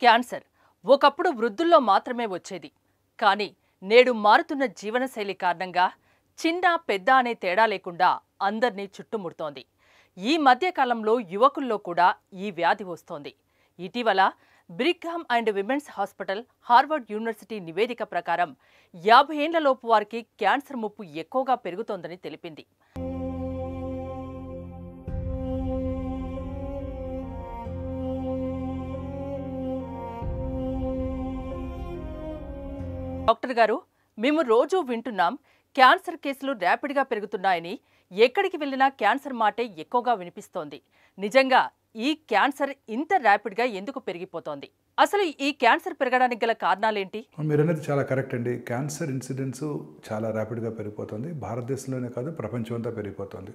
Cancer ఒకప్పుడు వృద్ధుల్లో మాత్రమే వచ్చేది. కానీ నేడు మారుతున్న జీవనశైలి కారణంగా చిన్న పెద్ద అనే తేడా లేకుండా అందర్నీ చుట్టుముడుతోంది. ఈ మధ్య కాలంలో యువకుల్లో కూడా ఈ వ్యాధి వస్తోంది. ఇటీవల Brigham and women's hospital, Harvard university నివేదిక ప్రకారం 50 ఏళ్లలోపు వారికి క్యాన్సర్ ముప్పు ఎక్కువగా పెరుగుతోందని తెలిపింది. డాక్టర్ గారు, మేము రోజూ వింటున్నాం క్యాన్సర్ కేసులు ర్యాపిడ్గా పెరుగుతున్నాయని. ఎక్కడికి వెళ్ళినా క్యాన్సర్ మాటే ఎక్కువగా వినిపిస్తోంది. నిజంగా ఈ క్యాన్సర్ ఇంత ర్యాపిడ్గా ఎందుకు పెరిగిపోతోంది? అసలు ఈ క్యాన్సర్ పెరగడానికి గల కారణాలేంటి? మీరు అనేది చాలా కరెక్ట్ అండి. క్యాన్సర్ ఇన్సిడెన్స్ చాలా ర్యాపిడ్గా పెరిగిపోతుంది. భారతదేశంలోనే కాదు, ప్రపంచం అంతా పెరిగిపోతుంది.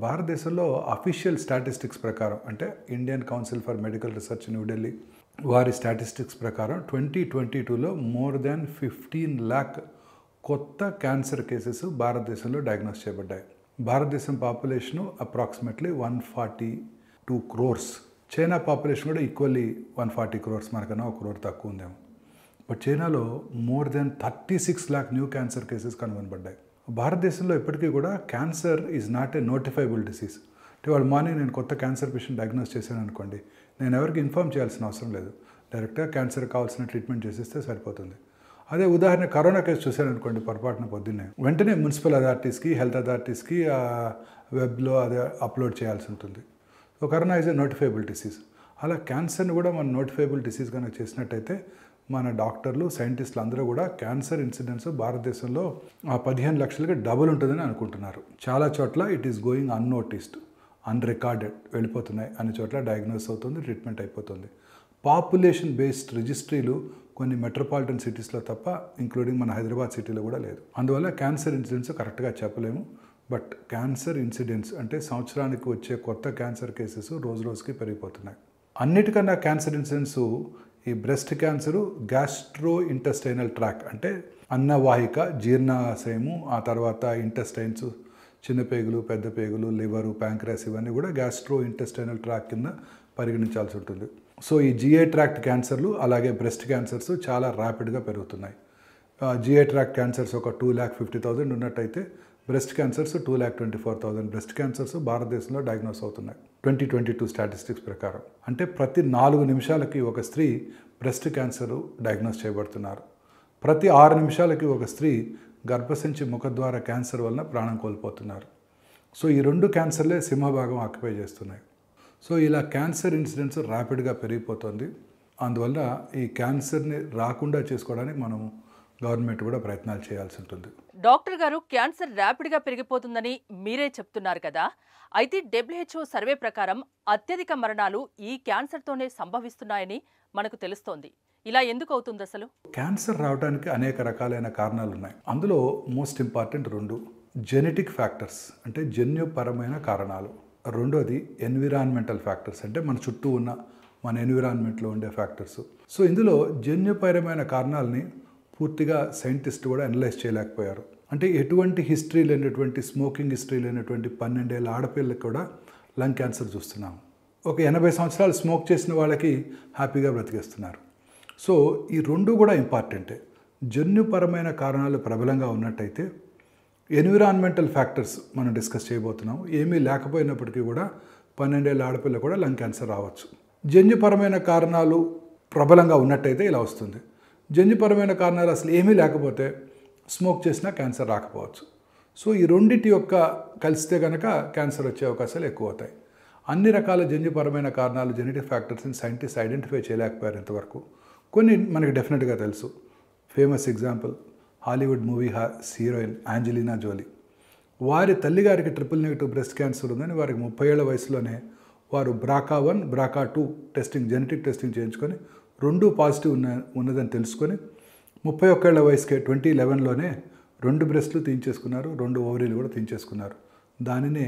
భారతదేశంలో అఫీషియల్ స్టాటిస్టిక్స్ ప్రకారం, అంటే Indian council for medical research New Delhi వారి స్టాటిస్టిక్స్ ప్రకారం 2022లో మోర్ దాన్ 15 lakh కొత్త క్యాన్సర్ కేసెస్ భారతదేశంలో డయాగ్నోస్ చేయబడ్డాయి. భారతదేశం population approximately 142 crores. China population కూడా ఈక్వల్లీ 140 crores, మనకన్నా 1 crore తక్కువ ఉందేమో. బట్ చైనాలో more than 36 lakh new cancer cases కనుగొనబడ్డాయి. భారతదేశంలో ఇప్పటికీ కూడా cancer is not a notifiable disease. అంటే వాళ్ళు మార్నింగ్ నేను కొత్త క్యాన్సర్ పేషెంట్ డయాగ్నోస్ చేశాను అనుకోండి, నేను ఎవరికి ఇన్ఫార్మ్ చేయాల్సిన అవసరం లేదు. డైరెక్ట్గా క్యాన్సర్ కావాల్సిన ట్రీట్మెంట్ చేసేస్తే సరిపోతుంది. అదే ఉదాహరణ కరోనా కేసు చూశాను అనుకోండి, పొరపాటున పొద్దున్నే వెంటనే మున్సిపల్ అథారిటీస్కి, హెల్త్ అథారిటీస్కి వెబ్లో అదే అప్లోడ్ చేయాల్సి ఉంటుంది. So corona is a notifiable disease. అలా క్యాన్సర్ని కూడా మనం నోటిఫైబుల్ డిసీజ్ కనుక చేసినట్టయితే మన డాక్టర్లు, సైంటిస్టులు అందరూ కూడా క్యాన్సర్ ఇన్సిడెన్స్ భారతదేశంలో 15 లక్షలకి డబుల్ ఉంటుందని అనుకుంటున్నారు. చాలా చోట్ల it is going unnoticed, unrecorded వెళ్ళిపోతున్నాయి. అన్ని చోట్ల డయాగ్నోస్ అవుతుంది, ట్రీట్మెంట్ అయిపోతుంది. పాపులేషన్ బేస్డ్ రిజిస్ట్రీలు కొన్ని మెట్రోపాలిటన్ సిటీస్లో తప్ప, ఇంక్లూడింగ్ మన హైదరాబాద్ సిటీలో కూడా లేదు. అందువల్ల క్యాన్సర్ ఇన్సిడెన్స్ కరెక్ట్గా చెప్పలేము. బట్ క్యాన్సర్ ఇన్సిడెన్స్ అంటే సంవత్సరానికి వచ్చే కొత్త క్యాన్సర్ కేసెస్ రోజు రోజుకి పెరిగిపోతున్నాయి. అన్నిటికన్నా క్యాన్సర్ ఇన్సిడెన్స్ ఈ breast cancer, gastro intestinal track అంటే అన్నవాహిక, జీర్ణాశయము, ఆ తర్వాత ఇంటెస్టైన్స్, చిన్న పేగులు, పెద్ద పేగులు, లివరు, ప్యాంక్రాస్ ఇవన్నీ కూడా గ్యాస్ట్రో ఇంటెస్టైనల్ ట్రాక్ కింద పరిగణించాల్సి ఉంటుంది. సో ఈ జిఐ ట్రాక్ట్ క్యాన్సర్లు అలాగే బ్రెస్ట్ క్యాన్సర్స్ చాలా ర్యాపిడ్గా పెరుగుతున్నాయి. జిఐ ట్రాక్ట్ క్యాన్సర్స్ ఒక 2,50,000 ఉన్నట్టయితే బ్రెస్ట్ క్యాన్సర్స్ 2,24,000 బ్రెస్ట్ క్యాన్సర్స్ భారతదేశంలో డయాగ్నోస్ అవుతున్నాయి 2022 స్టాటిస్టిక్స్ ప్రకారం. అంటే ప్రతి 4 నిమిషాలకి ఒక స్త్రీ బ్రెస్ట్ క్యాన్సర్ డయాగ్నోస్ చేయబడుతున్నారు. ప్రతి 6 నిమిషాలకి ఒక స్త్రీ గర్భసంచి ముఖద్వార క్యాన్సర్ వలన ప్రాణం కోల్పోతున్నారు. సో ఈ 2 క్యాన్సర్లే సింహభాగం ఆక్యుపై చేస్తున్నాయి. సో ఇలా క్యాన్సర్ ఇన్సిడెన్స్ ర్యాపిడ్గా పెరిగిపోతుంది. అందువల్ల ఈ క్యాన్సర్ని రాకుండా చేసుకోవడానికి మనం గవర్నమెంట్ కూడా ప్రయత్నాలు చేయాల్సి ఉంటుంది. డాక్టర్ గారు, క్యాన్సర్ ర్యాపిడ్గా పెరిగిపోతుందని మీరే చెప్తున్నారు కదా. అయితే WHO సర్వే ప్రకారం అత్యధిక మరణాలు ఈ క్యాన్సర్తోనే సంభవిస్తున్నాయని మనకు తెలుస్తోంది. ఇలా ఎందుకు అవుతుంది అసలు? క్యాన్సర్ రావడానికి అనేక రకాలైన కారణాలు ఉన్నాయి. అందులో మోస్ట్ ఇంపార్టెంట్ 2 జెనెటిక్ ఫ్యాక్టర్స్, అంటే జన్యుపరమైన కారణాలు. రెండోది ఎన్విరాన్మెంటల్ ఫ్యాక్టర్స్, అంటే మన చుట్టూ ఉన్న మన ఎన్విరాన్మెంట్లో ఉండే ఫ్యాక్టర్స్. సో ఇందులో జన్యుపరమైన కారణాలని పూర్తిగా సైంటిస్ట్ కూడా అనలైజ్ చేయలేకపోయారు. అంటే ఎటువంటి హిస్టరీ లేనటువంటి, స్మోకింగ్ హిస్టరీ లేనటువంటి 12 ఏళ్ళ ఆడపిల్లకి కూడా లంగ్ క్యాన్సర్ చూస్తున్నాము. ఒక 80 సంవత్సరాలు స్మోక్ చేసిన వాళ్ళకి హ్యాపీగా బ్రతికేస్తున్నారు. సో ఈ 2 కూడా ఇంపార్టెంటే. జన్యుపరమైన కారణాలు ప్రబలంగా ఉన్నట్టయితే ఎన్విరాన్మెంటల్ ఫ్యాక్టర్స్ మనం డిస్కస్ చేయబోతున్నాం. ఏమీ లేకపోయినప్పటికీ కూడా 12 ఏళ్ళ ఆడపిల్ల కూడా లంగ్ క్యాన్సర్ రావచ్చు. జన్యుపరమైన కారణాలు ప్రబలంగా ఉన్నట్టయితే ఇలా వస్తుంది. జన్యుపరమైన కారణాలు అసలు ఏమీ లేకపోతే స్మోక్ చేసినా క్యాన్సర్ రాకపోవచ్చు. సో ఈ రెండింటి యొక్క కలిస్తే కనుక క్యాన్సర్ వచ్చే అవకాశాలు ఎక్కువ అవుతాయి. అన్ని రకాల జన్యుపరమైన కారణాలు, జెనెటిక్ ఫ్యాక్టర్స్ని సైంటిస్ట్ ఐడెంటిఫై చేయలేకపోయారు ఇంతవరకు. కొన్ని మనకి డెఫినెట్గా తెలుసు. Famous example Hollywood movie heroine Angelina Jolie. వారి తల్లిగారికి ట్రిపుల్-నెగటివ్ బ్రెస్ట్ క్యాన్సర్ ఉందని వారికి 30 ఏళ్ల వయసులోనే వారు BRCA1, BRCA2 testing, genetic testing చేయించుకొని 2 పాజిటివ్ ఉన్నదని తెలుసుకొని 31 ఏళ్ల వయసుకే 2011లోనే 2 బ్రెస్ట్లు తీయించేసుకున్నారు, 2 ఓవరీలు కూడా తీయించేసుకున్నారు. దానినే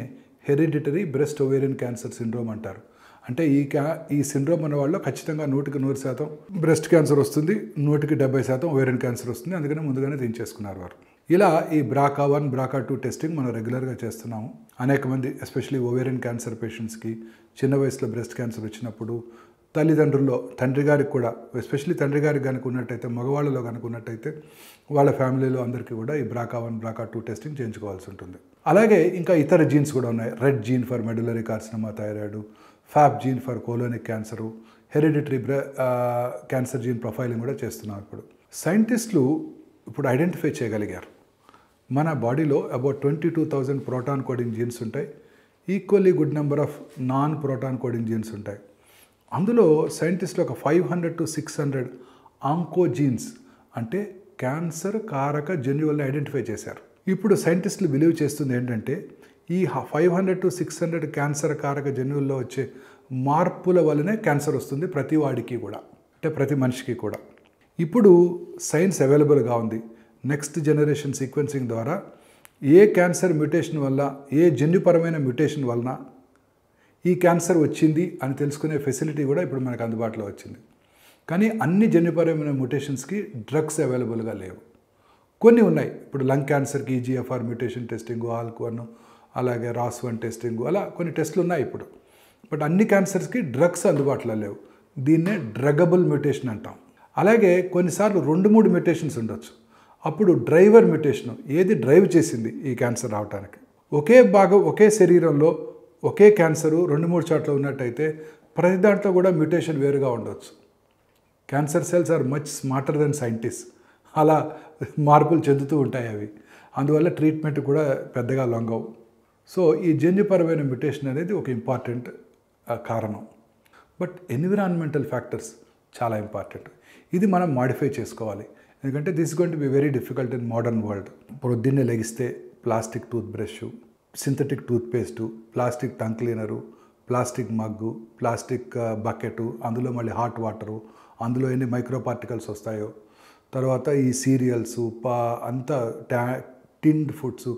hereditary breast ovarian cancer syndrome అంటారు. అంటే ఈ సిండ్రోమ్ ఉన్న వాళ్ళు ఖచ్చితంగా 100కి 100% బ్రెస్ట్ క్యాన్సర్ వస్తుంది, 100కి 70% ఓవేరియన్ క్యాన్సర్ వస్తుంది. అందుకని ముందుగానే తీయించేసుకున్నారు వారు. ఇలా ఈ BRCA1, BRCA2 టెస్టింగ్ మనం రెగ్యులర్గా చేస్తున్నాము. అనేక మంది ఎస్పెషలీ ఓవేరియన్ క్యాన్సర్ పేషెంట్స్కి చిన్న వయసులో బ్రెస్ట్ క్యాన్సర్ వచ్చినప్పుడు తల్లిదండ్రుల్లో తండ్రి గారికి కూడా, ఎస్పెషల్లీ తండ్రి గారికి కనుక ఉన్నట్టయితే, మగవాళ్ళలో కనుక ఉన్నట్టయితే వాళ్ళ ఫ్యామిలీలో అందరికీ కూడా ఈ BRCA1 BRCA2 టెస్టింగ్ చేయించుకోవాల్సి ఉంటుంది. అలాగే ఇంకా ఇతర జీన్స్ కూడా ఉన్నాయి. RET gene for medullary carcinoma thyroid, FAP gene for colonic cancer, hereditary cancer gene profiling కూడా చేస్తున్నాం. ఇప్పుడు సైంటిస్టులు ఇప్పుడు ఐడెంటిఫై చేయగలిగారు మన బాడీలో అబౌట్ 22,000 ప్రోటాన్ కోడింగ్ జీన్స్ ఉంటాయి. Equally good number of non protein coding genes ఉంటాయి. అందులో సైంటిస్టులు ఒక 500 to 600 ఆంకోజీన్స్ అంటే క్యాన్సర్ కారక జన్యువులను ఐడెంటిఫై చేశారు. ఇప్పుడు సైంటిస్టులు బిలీవ్ చేస్తుంది ఏంటంటే ఈ 500 to 600 క్యాన్సర్ కారక జన్యువుల్లో వచ్చే మార్పుల వల్లనే క్యాన్సర్ వస్తుంది ప్రతి వాడికి కూడా, అంటే ప్రతి మనిషికి కూడా. ఇప్పుడు సైన్స్ అవైలబుల్గా ఉంది. నెక్స్ట్ జనరేషన్ సీక్వెన్సింగ్ ద్వారా ఏ క్యాన్సర్ మ్యూటేషన్ వల్ల, ఏ జన్యుపరమైన మ్యూటేషన్ వలన ఈ క్యాన్సర్ వచ్చింది అని తెలుసుకునే ఫెసిలిటీ కూడా ఇప్పుడు మనకు అందుబాటులో వచ్చింది. కానీ అన్ని జన్యుపరమైన మ్యూటేషన్స్కి డ్రగ్స్ అవైలబుల్గా లేవు. కొన్ని ఉన్నాయి. ఇప్పుడు లంగ్ క్యాన్సర్కి EGFR మ్యూటేషన్ టెస్టింగు, ALK1, అలాగే ROS1 టెస్టింగు, అలా కొన్ని టెస్టులు ఉన్నాయి ఇప్పుడు. బట్ అన్ని క్యాన్సర్స్కి డ్రగ్స్ అందుబాటులో లేవు. దీన్నే డ్రగబుల్ మ్యూటేషన్ అంటాం. అలాగే కొన్నిసార్లు 2-3 మ్యూటేషన్స్ ఉండొచ్చు. అప్పుడు డ్రైవర్ మ్యూటేషన్, ఏది డ్రైవ్ చేసింది ఈ క్యాన్సర్ రావడానికి. ఒకే శరీరంలో ఒకే క్యాన్సరు 2-3 చోట్ల ఉన్నట్టయితే ప్రతి దాంట్లో కూడా మ్యూటేషన్ వేరుగా ఉండవచ్చు. Cancer cells are much smarter than scientist. అలా మార్పులు చెందుతూ ఉంటాయి అవి. అందువల్ల ట్రీట్మెంట్ కూడా పెద్దగా లొంగవు. సో ఈ జన్యుపరమైన మ్యూటేషన్ అనేది ఒక ఇంపార్టెంట్ కారణం. బట్ ఎన్విరాన్మెంటల్ ఫ్యాక్టర్స్ చాలా ఇంపార్టెంట్. ఇది మనం మాడిఫై చేసుకోవాలి. ఎందుకంటే this going to be very difficult in modern world. పొద్దున్నే లెగిస్తే plastic tooth brush, synthetic toothpaste, plastic tongue cleaner, plastic mug, plastic bucket, అందులో మళ్ళీ హాట్ వాటరు, అందులో ఎన్ని మైక్రో పార్టికల్స్ వస్తాయో, తర్వాత ఈ సీరియల్స్ అంతా టిన్డ్ ఫుడ్స్,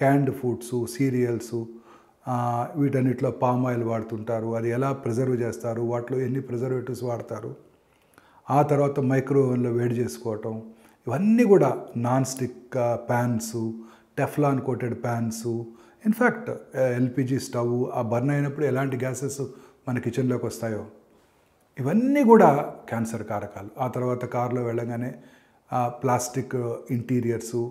క్యాండ్ ఫుడ్స్, సీరియల్స్, వీటన్నిటిలో పామ్ ఆయిల్ వాడుతుంటారు. అది ఎలా ప్రిజర్వ్ చేస్తారు, వాటిలో ఎన్ని ప్రిజర్వేటివ్స్ వాడతారు, ఆ తర్వాత మైక్రోవేవ్లో వేడి చేసుకోవటం, ఇవన్నీ కూడా non stick pans, Teflon coated pans, in fact LPG stove ఆ బర్న్ అయినప్పుడు ఎలాంటి గ్యాసెస్ మన కిచెన్లోకి వస్తాయో ఇవన్నీ కూడా క్యాన్సర్ కారకాలు. ఆ తర్వాత కారులో వెళ్ళగానే ప్లాస్టిక్ ఇంటీరియర్సు,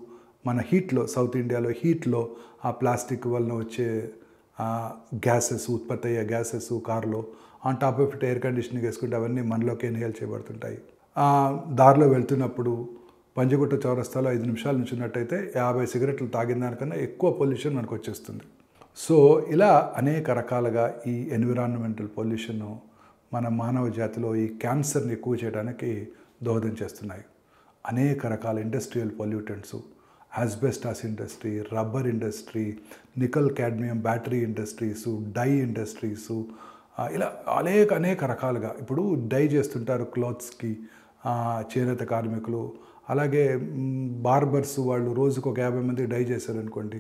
మన హీట్లో, సౌత్ ఇండియాలో హీట్లో ఆ ప్లాస్టిక్ వలన వచ్చే గ్యాసెస్, ఉత్పత్తి అయ్యే గ్యాసెస్ కారులో, on top of it air conditioning వేసుకుంటే అవన్నీ మనలోకి ఇన్హేల్ చేయబడుతుంటాయి. దారిలో వెళ్తున్నప్పుడు పంజగుట్ట చౌరస్తాలో 5 నిమిషాలు నుంచున్నట్టయితే 50 సిగరెట్లు తాగిన దానికన్నా ఎక్కువ పొల్యూషన్ మనకు వచ్చేస్తుంది. సో ఇలా అనేక రకాలుగా ఈ ఎన్విరాన్మెంటల్ పొల్యూషన్ మన మానవ జాతిలో ఈ క్యాన్సర్ని ఎక్కువ చేయడానికి దోహదం చేస్తున్నాయి. అనేక రకాల industrial pollutants, asbestos industry, rubber industry, nickel cadmium battery industries, dye industries, ఇలా అనేక రకాలుగా ఇప్పుడు డై చేస్తుంటారు క్లాత్స్కి చేనేత కార్మికులు. అలాగే బార్బర్స్ వాళ్ళు రోజుకు ఒక 50 మంది డై చేశారనుకోండి,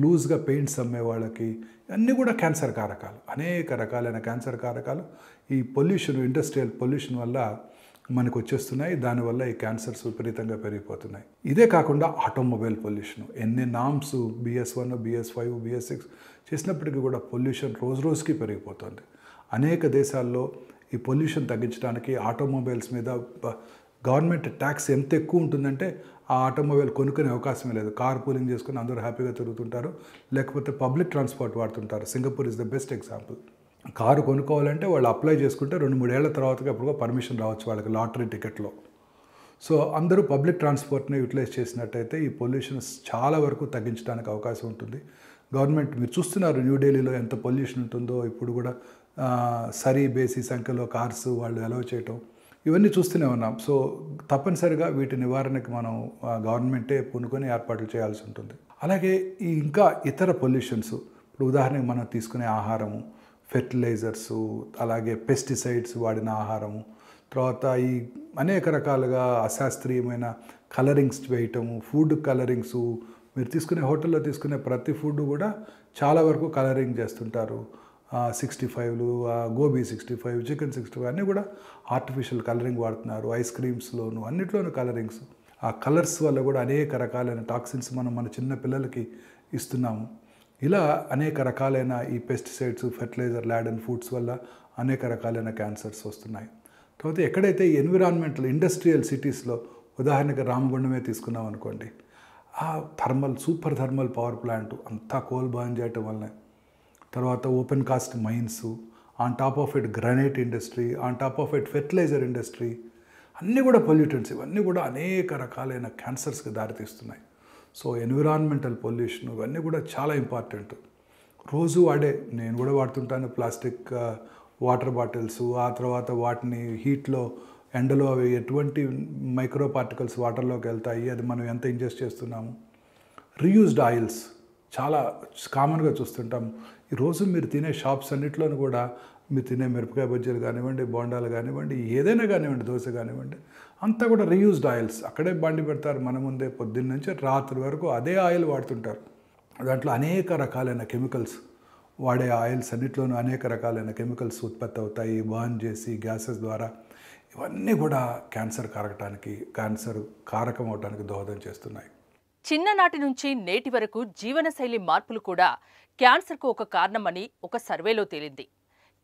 లూజ్గా పెయింట్స్ అమ్మే వాళ్ళకి, అన్నీ కూడా క్యాన్సర్ కారకాలు. అనేక రకాలైన క్యాన్సర్ కారకాలు ఈ పొల్యూషన్, ఇండస్ట్రియల్ పొల్యూషన్ వల్ల మనకు వచ్చేస్తున్నాయి. దానివల్ల ఈ క్యాన్సర్స్ విపరీతంగా పెరిగిపోతున్నాయి. ఇదే కాకుండా ఆటోమొబైల్ పొల్యూషన్, ఎన్ని నామ్స్ BS1, BS5, BS6 చేసినప్పటికీ కూడా పొల్యూషన్ రోజు రోజుకి పెరిగిపోతుంది. అనేక దేశాల్లో ఈ పొల్యూషన్ తగ్గించడానికి ఆటోమొబైల్స్ మీద గవర్నమెంట్ ట్యాక్స్ ఎంత ఎక్కువ ఉంటుందంటే ఆ ఆటోమొబైల్ కొనుక్కునే అవకాశమే లేదు. కార్ పూలింగ్ చేసుకుని అందరూ హ్యాపీగా తిరుగుతుంటారు, లేకపోతే పబ్లిక్ ట్రాన్స్పోర్ట్ వాడుతుంటారు. Singapore is the best example. Car కొనుక్కోవాలంటే వాళ్ళు అప్లై చేసుకుంటే 2-3 ఏళ్ల తర్వాత అప్పుడు పర్మిషన్ రావచ్చు వాళ్ళకి లాటరీ టికెట్లో. సో అందరూ పబ్లిక్ ట్రాన్స్పోర్ట్ని యూటిలైజ్ చేసినట్టయితే ఈ పొల్యూషన్ చాలా వరకు తగ్గించడానికి అవకాశం ఉంటుంది. గవర్నమెంట్ మీరు చూస్తున్నారు న్యూఢిల్లీలో ఎంత పొల్యూషన్ ఉంటుందో. ఇప్పుడు కూడా సరీ బేసి సంఖ్యలో కార్స్ వాళ్ళు అలౌ చేయటం, ఇవన్నీ చూస్తూనే ఉన్నాం. సో తప్పనిసరిగా వీటి నివారణకి మనం గవర్నమెంటే పూనుకొని ఏర్పాట్లు చేయాల్సి ఉంటుంది. అలాగే ఈ ఇంకా ఇతర పొల్యూషన్స్, ఇప్పుడు ఉదాహరణకి మనం తీసుకునే ఆహారము, ఫెర్టిలైజర్సు, అలాగే పెస్టిసైడ్స్ వాడిన ఆహారము, తర్వాత ఈ అనేక రకాలుగా అశాస్త్రీయమైన కలరింగ్స్ వేయటము, ఫుడ్ కలరింగ్సు, మీరు తీసుకునే హోటల్లో తీసుకునే ప్రతి ఫుడ్ కూడా చాలా వరకు కలరింగ్ చేస్తుంటారు. 65లు, గోబీ 65, చికెన్ 65 అన్నీ కూడా ఆర్టిఫిషియల్ కలరింగ్ వాడుతున్నారు. ఐస్ క్రీమ్స్లోను అన్నిట్లోనూ కలరింగ్స్. ఆ కలర్స్ వల్ల కూడా అనేక రకాలైన టాక్సిన్స్ మనం మన చిన్న పిల్లలకి ఇస్తున్నాము. ఇలా అనేక రకాలైన ఈ పెస్టిసైడ్స్, ఫెర్టిలైజర్ లాడెన్ ఫుడ్స్ వల్ల అనేక రకాలైన క్యాన్సర్స్ వస్తున్నాయి. తర్వాత ఎక్కడైతే ఎన్విరాన్మెంటల్ ఇండస్ట్రియల్ సిటీస్లో, ఉదాహరణకి రామగుండమే తీసుకున్నాం అనుకోండి, ఆ సూపర్ థర్మల్ పవర్ ప్లాంట్ అంతా కోల్ బర్న్ చేయటం వల్లనే, తర్వాత open cast mines, on top of it granite industry, on top of it fertilizer industry, అన్నీ కూడా పొల్యూటెంట్స్, ఇవన్నీ కూడా అనేక రకాలైన క్యాన్సర్స్కి దారితీస్తున్నాయి. సో ఎన్విరాన్మెంటల్ పొల్యూషన్ ఇవన్నీ కూడా చాలా ఇంపార్టెంట్. రోజు నేను కూడా వాడుతుంటాను ప్లాస్టిక్ వాటర్ బాటిల్స్. ఆ తర్వాత వాటిని హీట్లో, ఎండలో అవి ఎటువంటి మైక్రో పార్టికల్స్ వాటర్లోకి వెళ్తాయి, అది మనం ఎంత ఇంజెస్ట్ చేస్తున్నాము. రీయూజ్డ్ ఆయిల్స్ చాలా కామన్గా చూస్తుంటాం. ఈరోజు మీరు తినే షాప్స్ అన్నింటిలోనూ కూడా మీరు తినే మిరపకాయ బజ్జీలు కానివ్వండి, బోండాలు కానివ్వండి, ఏదైనా కానివ్వండి, దోశ కానివ్వండి, అంతా కూడా రీయూజ్డ్ ఆయిల్స్. అక్కడే బండి పెడతారు మన ముందే, పొద్దున్న నుంచి రాత్రి వరకు అదే ఆయిల్ వాడుతుంటారు. దాంట్లో అనేక రకాలైన కెమికల్స్, వాడే ఆయిల్స్ అన్నింటిలోనూ అనేక రకాలైన కెమికల్స్ ఉత్పత్తి అవుతాయి బర్న్ చేసి గ్యాసెస్ ద్వారా. ఇవన్నీ కూడా క్యాన్సర్ కారకం అవడానికి దోహదం చేస్తున్నాయి. చిన్ననాటి నుంచి నేటి వరకు జీవనశైలి మార్పులు కూడా క్యాన్సర్కు ఒక కారణమని ఒక సర్వేలో తేలింది.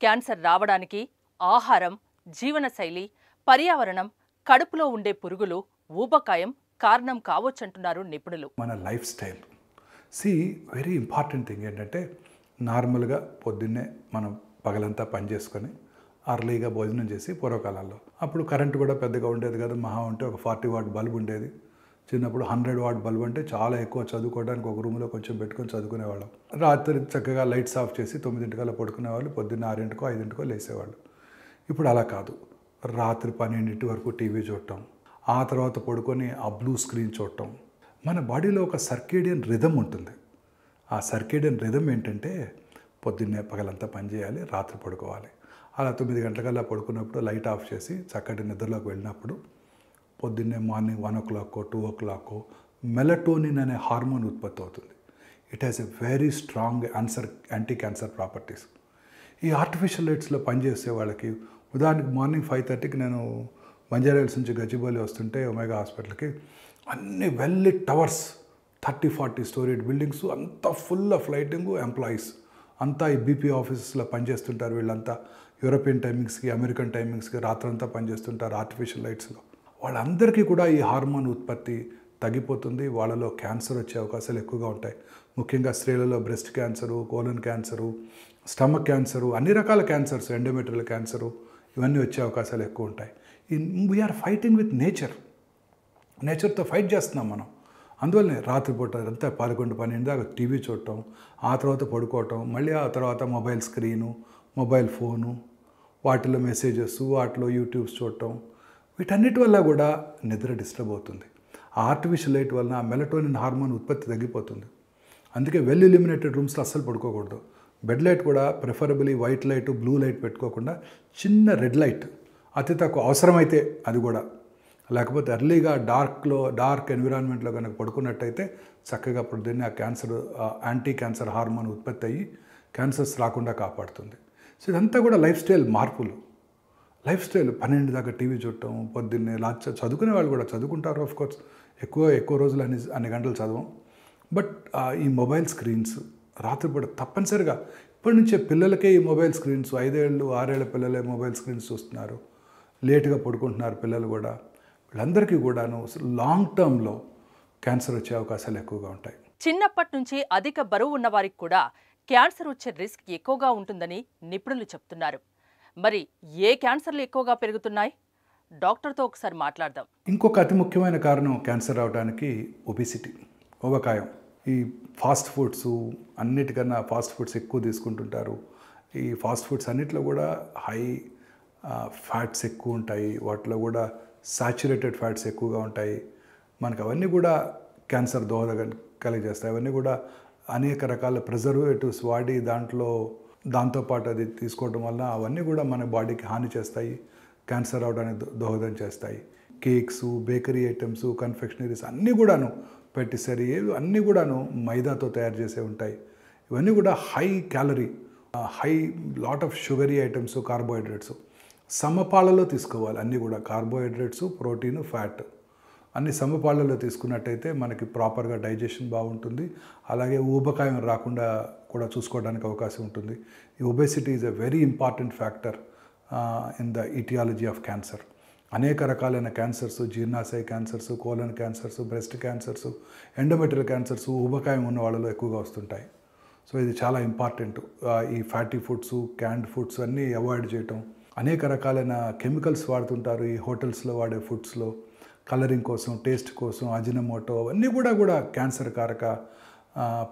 క్యాన్సర్ రావడానికి ఆహారం, జీవనశైలి, పర్యావరణం, కడుపులో ఉండే పురుగులు, ఊబకాయం కారణం కావచ్చంటున్నారు నిపుణులు. మన life style very important thing ఏంటంటే, నార్మల్గా పొద్దున్నే మనం పగలంతా పని చేసుకొని అర్లీగా భోజనం చేసి, పూర్వకాలంలో అప్పుడు కరెంటు కూడా పెద్దగా ఉండేది కదా, మహా ఉంటే ఒక 40 వాట్ బల్బ్ ఉండేది. చిన్నప్పుడు 100 వాట్ బల్బ్ అంటే చాలా ఎక్కువ, చదువుకోవడానికి ఒక రూమ్లో కొంచెం పెట్టుకొని చదువుకునేవాళ్ళం. రాత్రి చక్కగా లైట్స్ ఆఫ్ చేసి 9 పడుకునేవాళ్ళు, పొద్దున్న 6 5 లేసేవాళ్ళు. ఇప్పుడు అలా కాదు, రాత్రి 12 వరకు టీవీ చూడటం, ఆ తర్వాత పడుకొని ఆ బ్లూ స్క్రీన్ చూడటం. మన బాడీలో ఒక సర్కేడియన్ రిథమ్ ఉంటుంది. ఆ సర్కేడియన్ రిథమ్ ఏంటంటే, పొద్దున్నే పగలంతా పని చేయాలి, రాత్రి పడుకోవాలి. అలా 9 గంటలకల్లా పడుకున్నప్పుడు లైట్ ఆఫ్ చేసి చక్కటి నిద్రలోకి వెళ్ళినప్పుడు పొద్దున్నే మార్నింగ్ 1 o'clock 2 o'clock మెలటోనిన్ అనే హార్మోన్ ఉత్పత్తి అవుతుంది. It has a very strong anti cancer properties. ఈ ఆర్టిఫిషియల్ లైట్స్లో పనిచేసే వాళ్ళకి, ఉదాహరణకి మార్నింగ్ 5:30కి నేను బంజారాహిల్స్ నుంచి గచ్చిబౌలి వస్తుంటే ఒమేగా హాస్పిటల్కి, అన్ని వెల్ టవర్స్, 30-40 స్టోరీడ్ బిల్డింగ్స్, అంతా ఫుల్ ఆఫ్ లైటింగ్, ఎంప్లాయీస్ అంతా ఈ బీపీ ఆఫీసెస్లో పనిచేస్తుంటారు. వీళ్ళంతా యూరోపియన్ టైమింగ్స్కి, అమెరికన్ టైమింగ్స్కి రాత్రంతా పనిచేస్తుంటారు ఆర్టిఫిషియల్ లైట్స్లో. వాళ్ళందరికీ కూడా ఈ హార్మోన్ ఉత్పత్తి తగ్గిపోతుంది. వాళ్ళలో క్యాన్సర్ వచ్చే అవకాశాలు ఎక్కువగా ఉంటాయి. ముఖ్యంగా స్త్రీలలో breast cancer, colon cancer, stomach cancer, అన్ని రకాల క్యాన్సర్స్, ఎండోమెట్రియల్ క్యాన్సరు, ఇవన్నీ వచ్చే అవకాశాలు ఎక్కువ ఉంటాయి. వీఆర్ ఫైటింగ్ విత్ నేచర్తో ఫైట్ చేస్తున్నాం మనం. అందువల్లనే రాత్రిపూట అంతా 11-12 దాకా టీవీ చూడటం, ఆ తర్వాత పడుకోవటం, మళ్ళీ ఆ తర్వాత మొబైల్ స్క్రీను, మొబైల్ ఫోను, వాటిలో మెసేజెస్, వాటిలో యూట్యూబ్స్ చూడటం, వీటన్నిటి వల్ల కూడా నిద్ర డిస్టర్బ్ అవుతుంది. ఆ ఆర్టిఫిషియల్ లైట్ వలన ఆ మెలటోనిన్ హార్మోన్ ఉత్పత్తి తగ్గిపోతుంది. అందుకే వెల్ ఇల్యూమినేటెడ్ రూమ్స్లో అస్సలు పడుకోకూడదు. బెడ్ లైట్ కూడా preferably white light, blue light పెట్టుకోకుండా చిన్న రెడ్ లైట్, అతి తక్కువ అవసరమైతే అది కూడా, లేకపోతే ఎర్లీగా డార్క్ ఎన్విరాన్మెంట్లో కనుక పడుకున్నట్టయితే చక్కగా పొద్దున్నే ఆ యాంటీ క్యాన్సర్ హార్మోన్ ఉత్పత్తి అయ్యి క్యాన్సర్స్ రాకుండా కాపాడుతుంది. సో ఇదంతా కూడా లైఫ్ స్టైల్ మార్పులు. 12 దాకా టీవీ చూడటం, పొద్దున్నే చదువుకునే వాళ్ళు కూడా చదువుకుంటారు. ఆఫ్కోర్స్ ఎక్కువ రోజులు అన్ని గంటలు చదవం. బట్ ఈ మొబైల్ స్క్రీన్స్ రాత్రిపూట తప్పనిసరిగా, ఇప్పటి నుంచే పిల్లలకే ఈ మొబైల్ స్క్రీన్స్, 5 ఏళ్ళు 6 ఏళ్ల పిల్లలే మొబైల్ స్క్రీన్స్ చూస్తున్నారు, లేటుగా పడుకుంటున్నారు పిల్లలు కూడా. వీళ్ళందరికీ కూడాను లాంగ్ టర్మ్లో క్యాన్సర్ వచ్చే అవకాశాలు ఎక్కువగా ఉంటాయి. చిన్నప్పటి నుంచి అధిక బరువు ఉన్న వారికి కూడా క్యాన్సర్ వచ్చే రిస్క్ ఎక్కువగా ఉంటుందని నిపుణులు చెప్తున్నారు. మరి ఏ క్యాన్సర్లు ఎక్కువగా పెరుగుతున్నాయి? డాక్టర్తో ఒకసారి మాట్లాడదాం. ఇంకొక అతి ముఖ్యమైన కారణం క్యాన్సర్ రావడానికి ఒబిసిటీ, ఊబకాయం. ఈ ఫాస్ట్ ఫుడ్స్, అన్నిటికన్నా ఫాస్ట్ ఫుడ్స్ ఎక్కువ తీసుకుంటుంటారు. ఈ ఫాస్ట్ ఫుడ్స్ అన్నిట్లో కూడా హై ఫ్యాట్స్ ఎక్కువ ఉంటాయి, వాటిలో కూడా సాచురేటెడ్ ఫ్యాట్స్ ఎక్కువగా ఉంటాయి. మనకు అవన్నీ కూడా క్యాన్సర్ దోహదం కలిగజేస్తాయి. అవన్నీ కూడా అనేక రకాల ప్రిజర్వేటివ్స్ వాడి దాంతోపాటు అది తీసుకోవడం వల్ల అవన్నీ కూడా మన బాడీకి హాని చేస్తాయి, క్యాన్సర్ అవడానికి దోహదం చేస్తాయి. కేక్స్, బేకరీ ఐటమ్స్, కన్ఫెక్షనరీస్ అన్నీ కూడాను పెటిసరీ, అన్నీ కూడాను మైదాతో తయారు చేసే ఉంటాయి. ఇవన్నీ కూడా high calorie, lot of sugary items, carbohydrates సమపాలలో తీసుకోవాలి. అన్నీ కూడా కార్బోహైడ్రేట్స్, ప్రోటీన్, ఫ్యాట్ అన్ని సమపాళ్ళలో తీసుకున్నట్టయితే మనకి ప్రాపర్గా డైజెషన్ బాగుంటుంది. అలాగే ఊబకాయం రాకుండా కూడా చూసుకోవడానికి అవకాశం ఉంటుంది. ఈ obesity is a very important factor in the etiology of cancer. అనేక రకాలైన క్యాన్సర్స్, జీర్ణాశయ cancers, colon cancers, breast cancers, endometrial cancers ఊబకాయం ఉన్న వాళ్ళలో ఎక్కువగా వస్తుంటాయి. సో ఇది చాలా ఇంపార్టెంట్. ఈ ఫ్యాటీ ఫుడ్స్, క్యాన్డ్ ఫుడ్స్ అన్నీ అవాయిడ్ చేయటం. అనేక రకాలైన కెమికల్స్ వాడుతుంటారు ఈ హోటల్స్లో వాడే ఫుడ్స్లో, కలరింగ్ కోసం, టేస్ట్ కోసం, అజినమోటో అవన్నీ కూడా క్యాన్సర్ కారక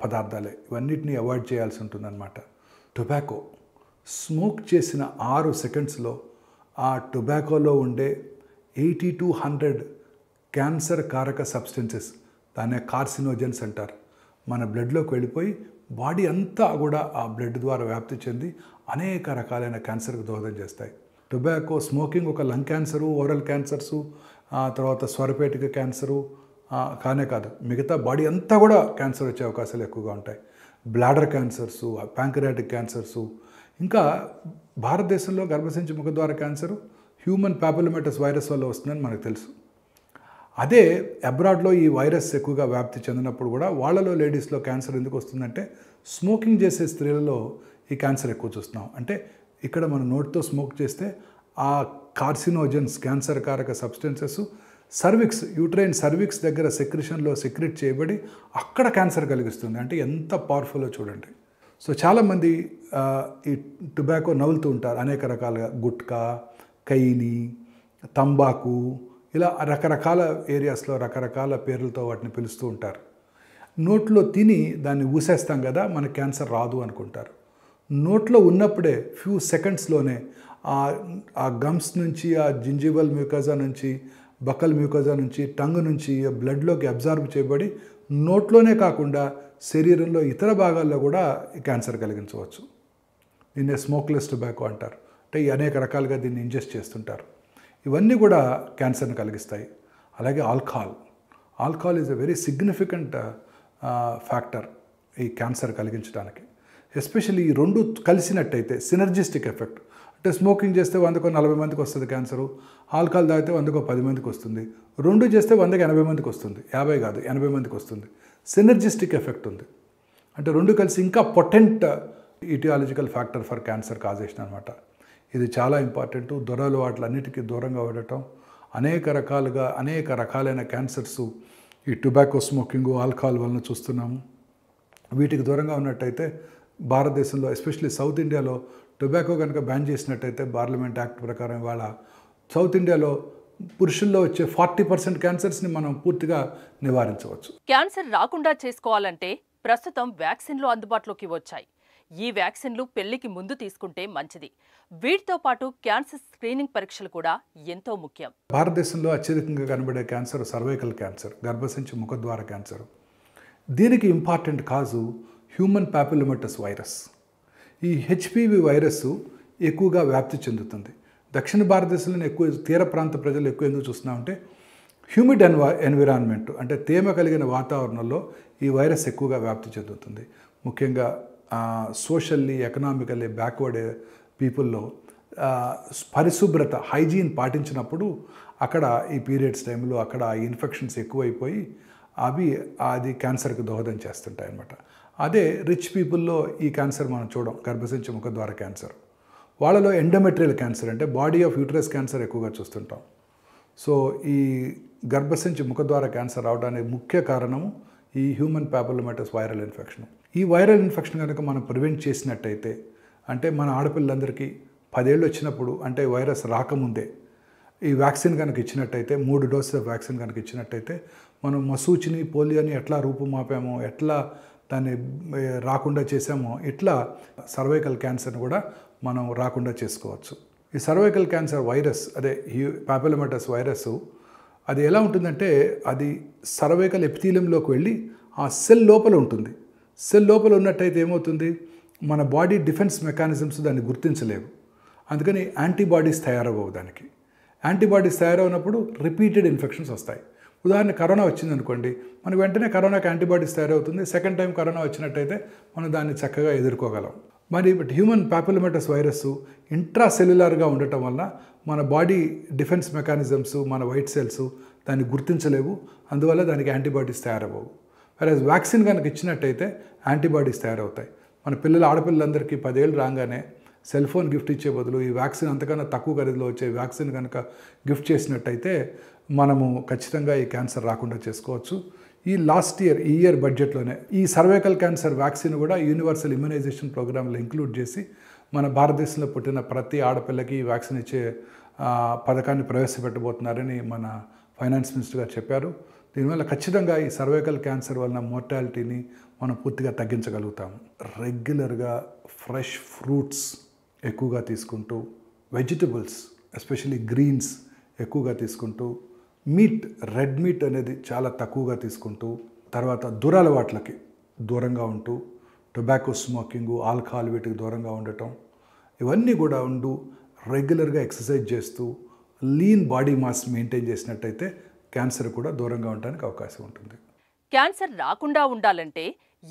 పదార్థాలే. ఇవన్నిటిని అవాయిడ్ చేయాల్సి ఉంటుందన్నమాట. టొబాకో స్మోక్ చేసిన 6 సెకండ్స్లో ఆ టొబాకోలో ఉండే 80 to 100 క్యాన్సర్ కారక సబ్స్టెన్సెస్, దాన్ని కార్సినోజన్స్ అంటారు, మన బ్లడ్లోకి వెళ్ళిపోయి బాడీ అంతా కూడా ఆ బ్లడ్ ద్వారా వ్యాప్తి చెంది అనేక రకాలైన క్యాన్సర్కి దోహదం చేస్తాయి. టొబాకో స్మోకింగ్ ఒక లంగ్ క్యాన్సరు, ఓరల్ క్యాన్సర్సు, తర్వాత స్వరపేటిక క్యాన్సరు కానే కాదు, మిగతా బాడీ అంతా కూడా క్యాన్సర్ వచ్చే అవకాశాలు ఎక్కువగా ఉంటాయి. బ్లాడర్ క్యాన్సర్సు, ప్యాంక్రియాటిక్ క్యాన్సర్సు, ఇంకా భారతదేశంలో గర్భసంచి ముఖద్వార క్యాన్సరు హ్యూమన్ పాపిలోమేటస్ వైరస్ వల్ల వస్తుందని మనకు తెలుసు. అదే అబ్రాడ్లో ఈ వైరస్ ఎక్కువగా వ్యాప్తి చెందినప్పుడు కూడా వాళ్ళలో లేడీస్లో క్యాన్సర్ ఎందుకు వస్తుందంటే స్మోకింగ్ చేసే స్త్రీలలో ఈ క్యాన్సర్ ఎక్కువ చూస్తున్నాం. అంటే ఇక్కడ మనం నోటితో స్మోక్ చేస్తే ఆ కార్సినోజన్స్, క్యాన్సర్ కారక సబ్స్టెన్సెస్ సర్విక్స్, యూట్రైన్ సర్విక్స్ దగ్గర సెక్రిషన్లో సెక్రెట్ చేయబడి అక్కడ క్యాన్సర్ కలిగిస్తుంది. అంటే ఎంత పవర్ఫుల్లో చూడండి. సో చాలామంది ఈ టొబాకో నవ్వులుతూ ఉంటారు అనేక రకాలుగా, గుట్కా, కైని, తంబాకు, ఇలా రకరకాల ఏరియాస్లో రకరకాల పేర్లతో వాటిని పిలుస్తూ ఉంటారు. నోట్లో తిని దాన్ని ఊసేస్తాం కదా, మనకు క్యాన్సర్ రాదు అనుకుంటారు. నోట్లో ఉన్నప్పుడే ఫ్యూ సెకండ్స్లోనే ఆ గమ్స్ నుంచి, ఆ జింజివల్ మ్యూకజా నుంచి, బకల్ మ్యూకజా నుంచి, టంగ్ నుంచి బ్లడ్లోకి అబ్జార్బ్ చేయబడి నోట్లోనే కాకుండా శరీరంలో ఇతర భాగాల్లో కూడా క్యాన్సర్ కలిగించవచ్చు. దీన్నే స్మోక్లెస్ టొబాకో అంటారు. అంటే అనేక రకాలుగా దీన్ని ఇంజెస్ట్ చేస్తుంటారు. ఇవన్నీ కూడా క్యాన్సర్ని కలిగిస్తాయి. అలాగే alcohol is a very significant factor ఈ క్యాన్సర్ కలిగించడానికి. ఎస్పెషల్లీ ఈ రెండు కలిసినట్టయితే సినర్జిస్టిక్ ఎఫెక్ట్. అంటే స్మోకింగ్ చేస్తే 100కో 40 మందికి వస్తుంది క్యాన్సరు, ఆల్కహాల్ తాగితే 100కో 10 మందికి వస్తుంది, రెండు చేస్తే 100కి 80 మందికి వస్తుంది, 50 కాదు 80 మందికి వస్తుంది. సినర్జిస్టిక్ ఎఫెక్ట్ ఉంది. అంటే రెండు కలిసి ఇంకా potent etiological factor for cancer causation అనమాట. ఇది చాలా ఇంపార్టెంట్. దొరలు వాటిలన్నిటికీ దూరంగా ఉండటం, అనేక రకాలైన క్యాన్సర్స్ ఈ టొబాకో స్మోకింగ్, ఆల్కహాల్ వలన చూస్తున్నాము. వీటికి దూరంగా ఉన్నట్టయితే భారతదేశంలో ఎస్పెషల్లీ సౌత్ ఇండియాలో టొబాకో కనుక బ్యాన్ చేసినట్టయితే పార్లమెంట్ యాక్ట్ ప్రకారం ఇవాళ సౌత్ ఇండియాలో పురుషుల్లో వచ్చే 40% క్యాన్సర్స్ని మనం పూర్తిగా నివారించవచ్చు. క్యాన్సర్ రాకుండా చేసుకోవాలంటే ప్రస్తుతం వ్యాక్సిన్లు అందుబాటులోకి వచ్చాయి. ఈ వ్యాక్సిన్లు పెళ్లికి ముందు తీసుకుంటే మంచిది. వీటితో పాటు క్యాన్సర్ స్క్రీనింగ్ పరీక్షలు కూడా ఎంతో ముఖ్యం. భారతదేశంలో అత్యధికంగా కనబడే క్యాన్సర్ సర్వైకల్ క్యాన్సర్, గర్భసంచి ముఖద్వార క్యాన్సర్. దీనికి ఇంపార్టెంట్ కాజు హ్యూమన్ పాపిలోమేటస్ వైరస్. ఈ హెచ్పివి వైరస్ ఎక్కువగా వ్యాప్తి చెందుతుంది. దక్షిణ భారతదేశంలోనే ఎక్కువ, తీర ప్రాంత ప్రజలు ఎక్కువ ఎందుకు చూస్తున్నామంటే హ్యూమిడ్ ఎన్విరాన్మెంట్, అంటే తేమ కలిగిన వాతావరణంలో ఈ వైరస్ ఎక్కువగా వ్యాప్తి చెందుతుంది. ముఖ్యంగా సోషల్లీ, ఎకనామికల్లీ బ్యాక్వర్డ్ పీపుల్లో పరిశుభ్రత, హైజీన్ పాటించినప్పుడు అక్కడ ఈ పీరియడ్స్ టైంలో అక్కడ ఇన్ఫెక్షన్స్ ఎక్కువైపోయి అది క్యాన్సర్కి దోహదం చేస్తుంటాయి అన్నమాట. అదే రిచ్ పీపుల్లో ఈ క్యాన్సర్ మనం చూడం, గర్భసంచి ముఖద్వార క్యాన్సర్. వాళ్ళలో ఎండోమెట్రియల్ క్యాన్సర్, అంటే బాడీ ఆఫ్ యూట్రస్ క్యాన్సర్ ఎక్కువగా చూస్తుంటాం. సో ఈ గర్భసంచి ముఖద్వార క్యాన్సర్ రావడానికి ముఖ్య కారణము ఈ హ్యూమన్ పాపిలోమేటస్ వైరల్ ఇన్ఫెక్షన్. ఈ వైరల్ ఇన్ఫెక్షన్ కనుక మనం ప్రివెంట్ చేసినట్టయితే, అంటే మన ఆడపిల్లలందరికీ 10 ఏళ్ళు వచ్చినప్పుడు, అంటే వైరస్ రాకముందే ఈ వ్యాక్సిన్ కనుక ఇచ్చినట్టయితే, 3 డోసుల వ్యాక్సిన్ కనుక ఇచ్చినట్టయితే, మనం మసూచిని, పోలియోని ఎట్లా రూపుమాపామో, ఎట్లా దాన్ని రాకుండా చేసామో, ఇట్లా సర్వైకల్ క్యాన్సర్ని కూడా మనం రాకుండా చేసుకోవచ్చు. ఈ సర్వైకల్ క్యాన్సర్ వైరస్, అదే పాపిలోమేటస్ వైరస్, అది ఎలా ఉంటుందంటే అది సర్వైకల్ ఎపిథీలియంలోకి వెళ్ళి ఆ సెల్ లోపల ఉంటుంది. సెల్ లోపల ఉన్నట్టయితే ఏమవుతుంది, మన బాడీ డిఫెన్స్ మెకానిజమ్స్ దాన్ని గుర్తించలేవు. అందుకని యాంటీబాడీస్ తయారవ్వవు. దానికి యాంటీబాడీస్ తయారవునప్పుడు రిపీటెడ్ ఇన్ఫెక్షన్స్ వస్తాయి. ఉదాహరణ కరోనా వచ్చిందనుకోండి, మనకు వెంటనే కరోనాకి యాంటీబాడీస్ తయారవుతుంది. సెకండ్ టైం కరోనా వచ్చినట్టయితే మనం దాన్ని చక్కగా ఎదుర్కోగలం. మరి హ్యూమన్ పాపిలోమేటస్ వైరస్ ఇంట్రాసెల్యులర్గా ఉండటం వల్ల మన బాడీ డిఫెన్స్ మెకానిజమ్స్, మన వైట్ సెల్స్ దాన్ని గుర్తించలేవు, అందువల్ల దానికి యాంటీబాడీస్ తయారవ్వవు. వేరేజ్ వ్యాక్సిన్ కనుక ఇచ్చినట్టయితే యాంటీబాడీస్ తయారవుతాయి. మన ఆడపిల్లలందరికీ 10 ఏళ్ళు రాగానే సెల్ ఫోన్ గిఫ్ట్ ఇచ్చే బదులు ఈ వ్యాక్సిన్ అంతకన్నా తక్కువ ఖరీదులో వచ్చే వ్యాక్సిన్ కనుక గిఫ్ట్ చేసినట్టయితే మనము ఖచ్చితంగా ఈ క్యాన్సర్ రాకుండా చేసుకోవచ్చు. ఈ ఇయర్ బడ్జెట్లోనే ఈ సర్వైకల్ క్యాన్సర్ వ్యాక్సిన్ కూడా యూనివర్సల్ ఇమ్యునైజేషన్ ప్రోగ్రాంలో ఇంక్లూడ్ చేసి మన భారతదేశంలో పుట్టిన ప్రతి ఆడపిల్లకి ఈ వ్యాక్సిన్ ఇచ్చే పథకాన్ని ప్రవేశపెట్టబోతున్నారని మన ఫైనాన్స్ మినిస్టర్ గారు చెప్పారు. దీనివల్ల ఖచ్చితంగా ఈ సర్వైకల్ క్యాన్సర్ వలన మోర్టాలిటీని మనం పూర్తిగా తగ్గించగలుగుతాము. రెగ్యులర్గా ఫ్రెష్ ఫ్రూట్స్ ఎక్కువగా తీసుకుంటూ, వెజిటబుల్స్ ఎస్పెషల్లీ గ్రీన్స్ ఎక్కువగా తీసుకుంటూ, రెడ్ మీట్ అనేది చాలా తక్కువగా తీసుకుంటూ, తర్వాత దురలవాట్లకి దూరంగా ఉంటూ, టొబాకో స్మోకింగు, ఆల్కహాల్ వీటికి దూరంగా ఉండటం, ఇవన్నీ కూడా రెగ్యులర్గా ఎక్సర్సైజ్ చేస్తూ లీన్ బాడీ మాస్ మెయింటైన్ చేసినట్టయితే క్యాన్సర్ కూడా దూరంగా ఉండడానికి అవకాశం ఉంటుంది. క్యాన్సర్ రాకుండా ఉండాలంటే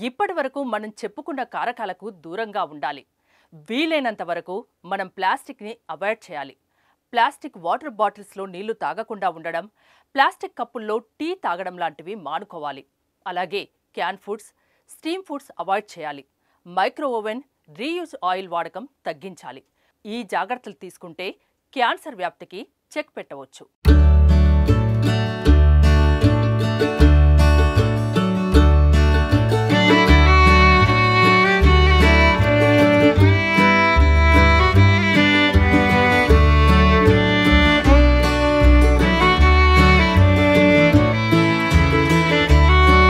ఇప్పటి వరకు మనం చెప్పుకున్న కారకాలకు దూరంగా ఉండాలి. వీలైనంత వరకు మనం ప్లాస్టిక్ని అవాయిడ్ చేయాలి. ప్లాస్టిక్ వాటర్ బాటిల్స్లో నీళ్లు తాగకుండా ఉండడం, ప్లాస్టిక్ కప్పుల్లో టీ తాగడం లాంటివి మానుకోవాలి. అలాగే can foods, steam foods avoid చేయాలి. మైక్రో ఓవెన్, రీయూజ్ ఆయిల్ వాడకం తగ్గించాలి. ఈ జాగ్రత్తలు తీసుకుంటే క్యాన్సర్ వ్యాప్తికి చెక్ పెట్టవచ్చు.